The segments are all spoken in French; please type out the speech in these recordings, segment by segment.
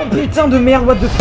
Oh putain de merde, what the f...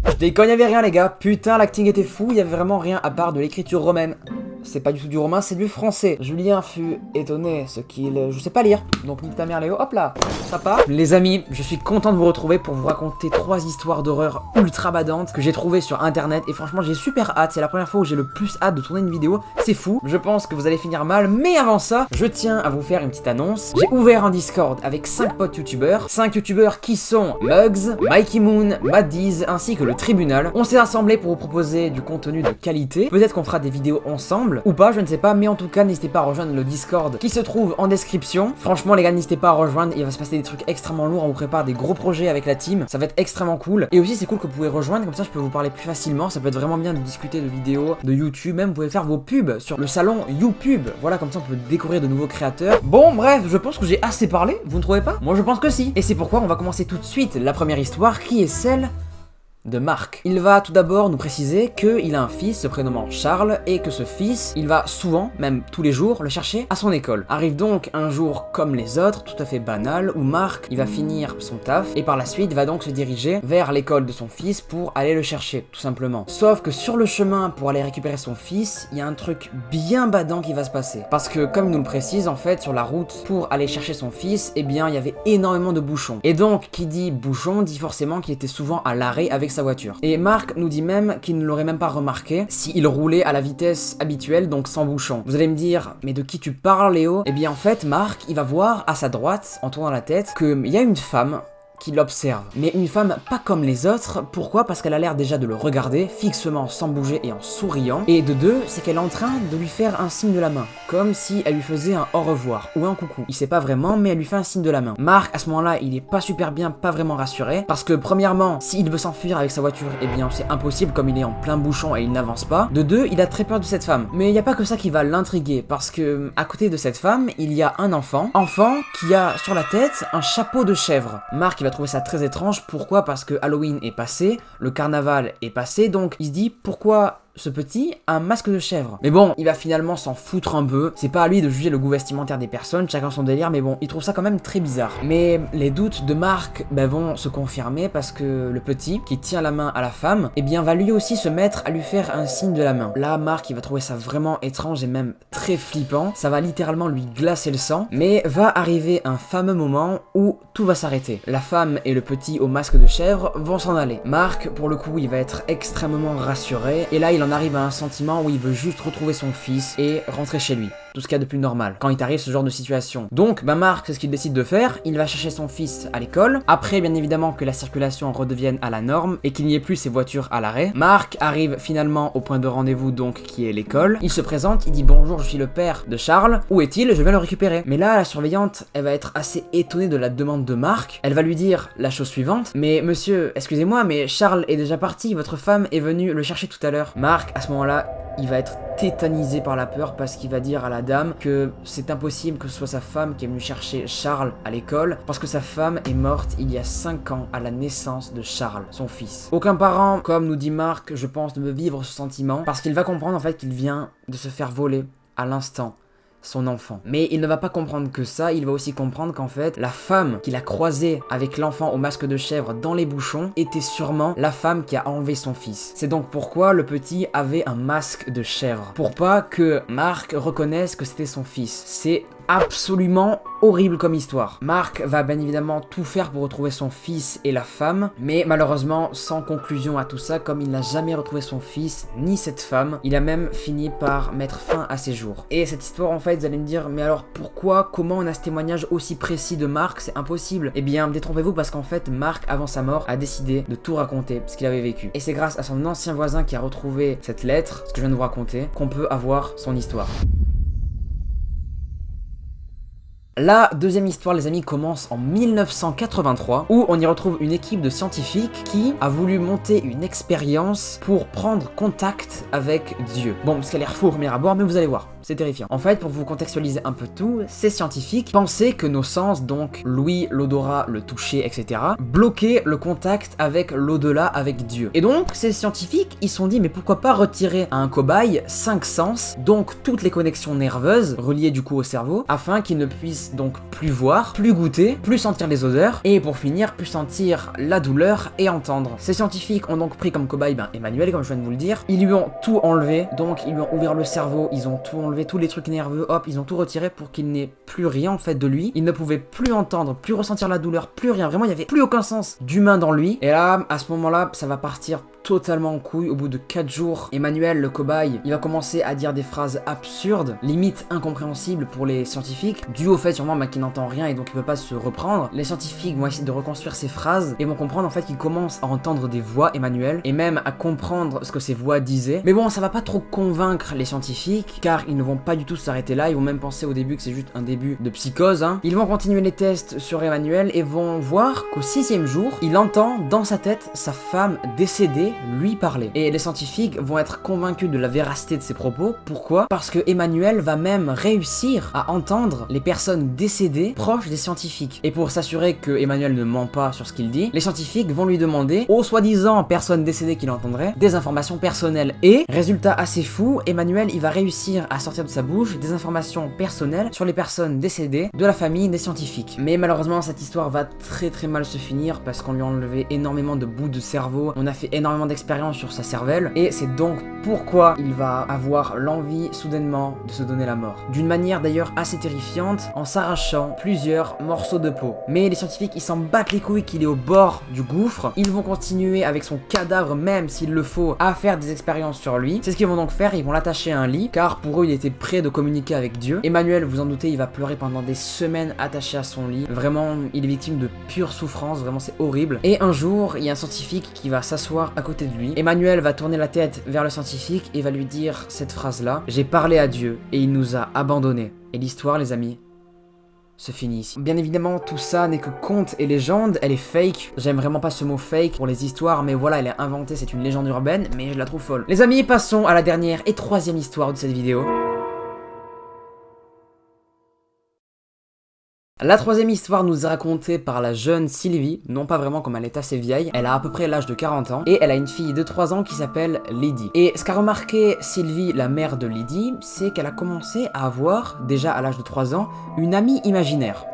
Je déconne, y'avait rien les gars, putain l'acting était fou, il y avait vraiment rien à part de l'écriture romaine. C'est pas du tout du romain, c'est du français. Julien fut étonné, ce qu'il... Je sais pas lire, donc nique ta mère Léo, hop là, ça part. Les amis, je suis content de vous retrouver pour vous raconter 3 histoires d'horreur ultra badantes que j'ai trouvées sur internet. Et franchement, j'ai super hâte, c'est la première fois où j'ai le plus hâte de tourner une vidéo. C'est fou, je pense que vous allez finir mal, mais avant ça, je tiens à vous faire une petite annonce. J'ai ouvert un Discord avec 5 potes youtubeurs. 5 youtubeurs qui sont Mugs, Mikey Moon, Maddiz, ainsi que le Tribunal. On s'est rassemblés pour vous proposer du contenu de qualité. Peut-être qu'on fera des vidéos ensemble ou pas, je ne sais pas, mais en tout cas n'hésitez pas à rejoindre le Discord qui se trouve en description. Franchement les gars, n'hésitez pas à rejoindre, il va se passer des trucs extrêmement lourds, on vous prépare des gros projets avec la team, ça va être extrêmement cool. Et aussi c'est cool que vous pouvez rejoindre, comme ça je peux vous parler plus facilement, ça peut être vraiment bien de discuter de vidéos, de YouTube, même vous pouvez faire vos pubs sur le salon YouPub, voilà, comme ça on peut découvrir de nouveaux créateurs. Bon bref, je pense que j'ai assez parlé, vous ne trouvez pas? Moi je pense que si, et c'est pourquoi on va commencer tout de suite la première histoire qui est celle de Marc. Il va tout d'abord nous préciser qu'il a un fils se prénommant Charles et que ce fils, il va souvent, même tous les jours, le chercher à son école. Arrive donc un jour comme les autres, tout à fait banal, où Marc, il va finir son taf et par la suite va donc se diriger vers l'école de son fils pour aller le chercher, tout simplement. Sauf que sur le chemin pour aller récupérer son fils, il y a un truc bien badant qui va se passer. Parce que comme il nous le précise, en fait, sur la route pour aller chercher son fils, eh bien, il y avait énormément de bouchons. Et donc, qui dit bouchon, dit forcément qu'il était souvent à l'arrêt avec sa voiture. Et Marc nous dit même qu'il ne l'aurait même pas remarqué s'il roulait à la vitesse habituelle, donc sans bouchon. Vous allez me dire, mais de qui tu parles Léo? Eh bien en fait, Marc, il va voir à sa droite, en tournant la tête, qu'il y a une femme qui l'observe. Mais une femme pas comme les autres, pourquoi? Parce qu'elle a l'air déjà de le regarder fixement, sans bouger et en souriant. Et de deux, c'est qu'elle est en train de lui faire un signe de la main, comme si elle lui faisait un au revoir ou un coucou. Il sait pas vraiment, mais elle lui fait un signe de la main. Marc, à ce moment-là, il est pas super bien, pas vraiment rassuré, parce que premièrement, s'il veut s'enfuir avec sa voiture, eh bien c'est impossible comme il est en plein bouchon et il n'avance pas. De deux, il a très peur de cette femme. Mais il n'y a pas que ça qui va l'intriguer, parce que à côté de cette femme, il y a un enfant qui a sur la tête un chapeau de chèvre. Marc, il va trouver ça très étrange. Pourquoi? Parce que Halloween est passé, le carnaval est passé, donc il se dit pourquoi ce petit a un masque de chèvre. Mais bon, il va finalement s'en foutre un peu. C'est pas à lui de juger le goût vestimentaire des personnes, chacun son délire, mais bon, il trouve ça quand même très bizarre. Mais les doutes de Marc vont se confirmer parce que le petit, qui tient la main à la femme, eh bien va lui aussi se mettre à lui faire un signe de la main. Là, Marc, il va trouver ça vraiment étrange et même très flippant. Ça va littéralement lui glacer le sang. Mais va arriver un fameux moment où tout va s'arrêter. La femme et le petit au masque de chèvre vont s'en aller. Marc, pour le coup, il va être extrêmement rassuré. Et là, il en arrive à un sentiment où il veut juste retrouver son fils et rentrer chez lui. Tout ce qu'il y a de plus normal quand il t'arrive ce genre de situation. Donc, Marc, c'est ce qu'il décide de faire. Il va chercher son fils à l'école. Après, bien évidemment, que la circulation redevienne à la norme et qu'il n'y ait plus ces voitures à l'arrêt. Marc arrive finalement au point de rendez-vous, donc, qui est l'école. Il se présente, il dit bonjour, je suis le père de Charles. Où est-il? Je viens le récupérer. Mais là, la surveillante, elle va être assez étonnée de la demande de Marc. Elle va lui dire la chose suivante. Mais monsieur, excusez-moi, mais Charles est déjà parti. Votre femme est venue le chercher tout à l'heure. Marc, à ce moment-là, il va être tétanisé par la peur parce qu'il va dire à la dame que c'est impossible que ce soit sa femme qui est venue chercher Charles à l'école parce que sa femme est morte il y a 5 ans à la naissance de Charles, son fils. Aucun parent, comme nous dit Marc, je pense, ne veut vivre ce sentiment parce qu'il va comprendre en fait qu'il vient de se faire voler à l'instant son enfant. Mais il ne va pas comprendre que ça, il va aussi comprendre qu'en fait, la femme qu'il a croisée avec l'enfant au masque de chèvre dans les bouchons était sûrement la femme qui a enlevé son fils. C'est donc pourquoi le petit avait un masque de chèvre. Pour pas que Marc reconnaisse que c'était son fils. C'est absolument horrible comme histoire. Marc va bien évidemment tout faire pour retrouver son fils et la femme, mais malheureusement sans conclusion à tout ça, comme il n'a jamais retrouvé son fils ni cette femme, il a même fini par mettre fin à ses jours. Et cette histoire en fait, vous allez me dire, mais alors pourquoi, comment on a ce témoignage aussi précis de Marc? C'est impossible. Eh bien, détrompez-vous parce qu'en fait, Marc, avant sa mort, a décidé de tout raconter, ce qu'il avait vécu. Et c'est grâce à son ancien voisin qui a retrouvé cette lettre, ce que je viens de vous raconter, qu'on peut avoir son histoire. La deuxième histoire, les amis, commence en 1983 où on y retrouve une équipe de scientifiques qui a voulu monter une expérience pour prendre contact avec Dieu. Bon, parce qu'elle a l'air faux au premier abord, mais vous allez voir. c'est terrifiant. En fait, pour vous contextualiser un peu tout, ces scientifiques pensaient que nos sens, donc l'ouïe, l'odorat, le toucher, etc., bloquaient le contact avec l'au-delà, avec Dieu. Et donc, ces scientifiques, ils se sont dit, mais pourquoi pas retirer à un cobaye 5 sens, donc toutes les connexions nerveuses, reliées du coup au cerveau, afin qu'il ne puisse donc plus voir, plus goûter, plus sentir les odeurs, et pour finir, plus sentir la douleur et entendre. Ces scientifiques ont donc pris comme cobaye Emmanuel, comme je viens de vous le dire. Ils lui ont tout enlevé, donc ils lui ont ouvert le cerveau, ils ont tout enlevé, tous les trucs nerveux, hop, ils ont tout retiré pour qu'il n'ait plus rien en fait de lui. Il ne pouvait plus entendre, plus ressentir la douleur, plus rien. Vraiment, il n'y avait plus aucun sens d'humain dans lui. Et là, à ce moment-là, ça va partir totalement en couille. Au bout de 4 jours, Emmanuel, le cobaye, il va commencer à dire des phrases absurdes, limite incompréhensibles pour les scientifiques, dû au fait sûrement qu'il n'entend rien et donc il peut pas se reprendre. Les scientifiques vont essayer de reconstruire ces phrases et vont comprendre en fait qu'il commence à entendre des voix, Emmanuel, et même à comprendre ce que ces voix disaient. Mais bon, ça va pas trop convaincre les scientifiques, car ils ne vont pas du tout s'arrêter là, ils vont même penser au début que c'est juste un début de psychose, hein. Ils vont continuer les tests sur Emmanuel et vont voir qu'au 6e jour, il entend dans sa tête sa femme décédée lui parler. Et les scientifiques vont être convaincus de la véracité de ses propos. Pourquoi? Parce que Emmanuel va même réussir à entendre les personnes décédées proches des scientifiques. Et pour s'assurer que Emmanuel ne ment pas sur ce qu'il dit, les scientifiques vont lui demander aux soi-disant personnes décédées qu'il entendrait des informations personnelles. Et, résultat assez fou, Emmanuel il va réussir à sortir de sa bouche des informations personnelles sur les personnes décédées de la famille des scientifiques. Mais malheureusement cette histoire va très mal se finir parce qu'on lui a enlevé énormément de bouts de cerveau, on a fait énormément d'expérience sur sa cervelle et c'est donc pourquoi il va avoir l'envie soudainement de se donner la mort. D'une manière d'ailleurs assez terrifiante, en s'arrachant plusieurs morceaux de peau. Mais les scientifiques ils s'en battent les couilles qu'il est au bord du gouffre, ils vont continuer avec son cadavre même s'il le faut à faire des expériences sur lui. C'est ce qu'ils vont donc faire, ils vont l'attacher à un lit car pour eux il était prêt de communiquer avec Dieu. Emmanuel, vous en doutez, il va pleurer pendant des semaines attaché à son lit. Vraiment, il est victime de pure souffrance, vraiment c'est horrible. Et un jour, il y a un scientifique qui va s'asseoir à côté de lui. Emmanuel va tourner la tête vers le scientifique et va lui dire cette phrase-là: j'ai parlé à Dieu et il nous a abandonnés. Et l'histoire, les amis, se finit ici. Bien évidemment, tout ça n'est que conte et légende, elle est fake. J'aime vraiment pas ce mot fake pour les histoires, mais voilà, elle est inventée, c'est une légende urbaine, mais je la trouve folle. Les amis, passons à la dernière et troisième histoire de cette vidéo. La troisième histoire nous est racontée par la jeune Sylvie, non pas vraiment comme elle est assez vieille, elle a à peu près l'âge de 40 ans, et elle a une fille de 3 ans qui s'appelle Lydie. Et ce qu'a remarqué Sylvie, la mère de Lydie, c'est qu'elle a commencé à avoir, déjà à l'âge de 3 ans, une amie imaginaire.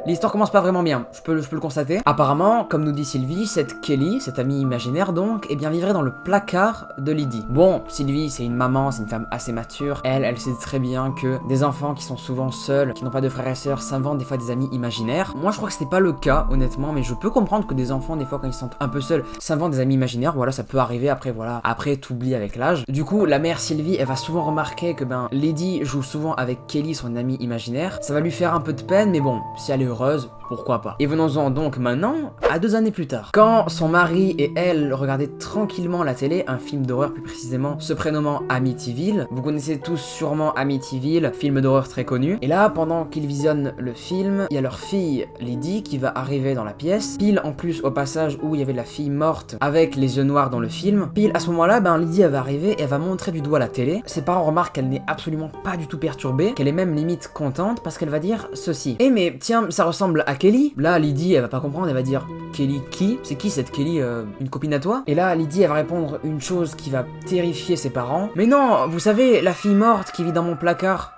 L'histoire commence pas vraiment bien, je peux le constater. Apparemment, comme nous dit Sylvie, cette Kelly, cette amie imaginaire donc, eh bien vivrait dans le placard de Lydie. Bon, Sylvie, c'est une maman, c'est une femme assez mature. Elle sait très bien que des enfants qui sont souvent seuls, qui n'ont pas de frères et sœurs, s'inventent des fois des amis imaginaires. Moi, je crois que c'était pas le cas, honnêtement, mais je peux comprendre que des enfants, des fois, quand ils sont un peu seuls, s'inventent des amis imaginaires. Voilà, ça peut arriver après, voilà. Après, t'oublies avec l'âge. Du coup, la mère Sylvie, elle va souvent remarquer que, Lydie joue souvent avec Kelly, son amie imaginaire. Ça va lui faire un peu de peine, mais bon, si elle est heureuse, pourquoi pas. Et venons-en donc maintenant à 2 années plus tard. Quand son mari et elle regardaient tranquillement la télé, un film d'horreur plus précisément, se prénommant Amityville. Vous connaissez tous sûrement Amityville, film d'horreur très connu. Et là, pendant qu'ils visionnent le film, il y a leur fille Lydie qui va arriver dans la pièce, pile en plus au passage où il y avait la fille morte avec les yeux noirs dans le film. Pile à ce moment-là, Lydie elle va arriver et elle va montrer du doigt la télé. Ses parents remarquent qu'elle n'est absolument pas du tout perturbée, qu'elle est même limite contente parce qu'elle va dire ceci: eh mais tiens, ça ressemble à Kelly. Là, Lydie, elle va pas comprendre, elle va dire: Kelly qui? C'est qui cette Kelly? Une copine à toi? Et là, Lydie, elle va répondre une chose qui va terrifier ses parents: mais non, vous savez, la fille morte qui vit dans mon placard.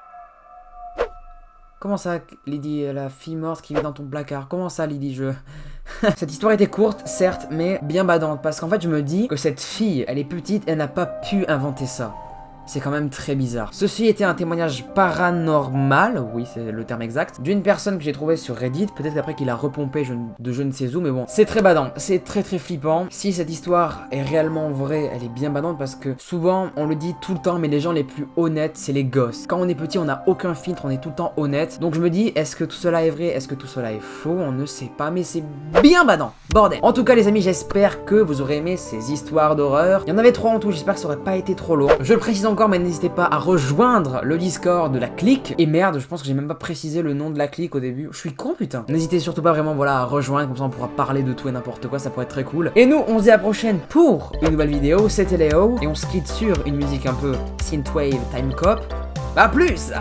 Comment ça, Lydie, la fille morte qui vit dans ton placard? Comment ça, Lydie, Cette histoire était courte, certes, mais bien badante, parce qu'en fait, je me dis que cette fille, elle est petite, elle n'a pas pu inventer ça. C'est quand même très bizarre. Ceci était un témoignage paranormal, oui c'est le terme exact, d'une personne que j'ai trouvée sur Reddit, peut-être après qu'il a repompé de je ne sais où, mais bon, c'est très badant, c'est très flippant. Si cette histoire est réellement vraie, elle est bien badante parce que souvent, on le dit tout le temps, mais les gens les plus honnêtes, c'est les gosses. Quand on est petit, on n'a aucun filtre, on est tout le temps honnête. Donc je me dis, est-ce que tout cela est vrai? Est-ce que tout cela est faux? On ne sait pas, mais c'est bien badant, bordel. En tout cas les amis, j'espère que vous aurez aimé ces histoires d'horreur. Il y en avait 3 en tout, j'espère que ça aurait pas été trop lourd. Je le précise encore encore, mais n'hésitez pas à rejoindre le Discord de la clique. Et merde, je pense que j'ai même pas précisé le nom de la clique au début. Je suis con, putain. N'hésitez surtout pas vraiment, voilà, à rejoindre, comme ça on pourra parler de tout et n'importe quoi, ça pourrait être très cool. Et nous, on se dit à la prochaine pour une nouvelle vidéo. C'était Léo, et on se quitte sur une musique un peu synthwave time cop. A plus!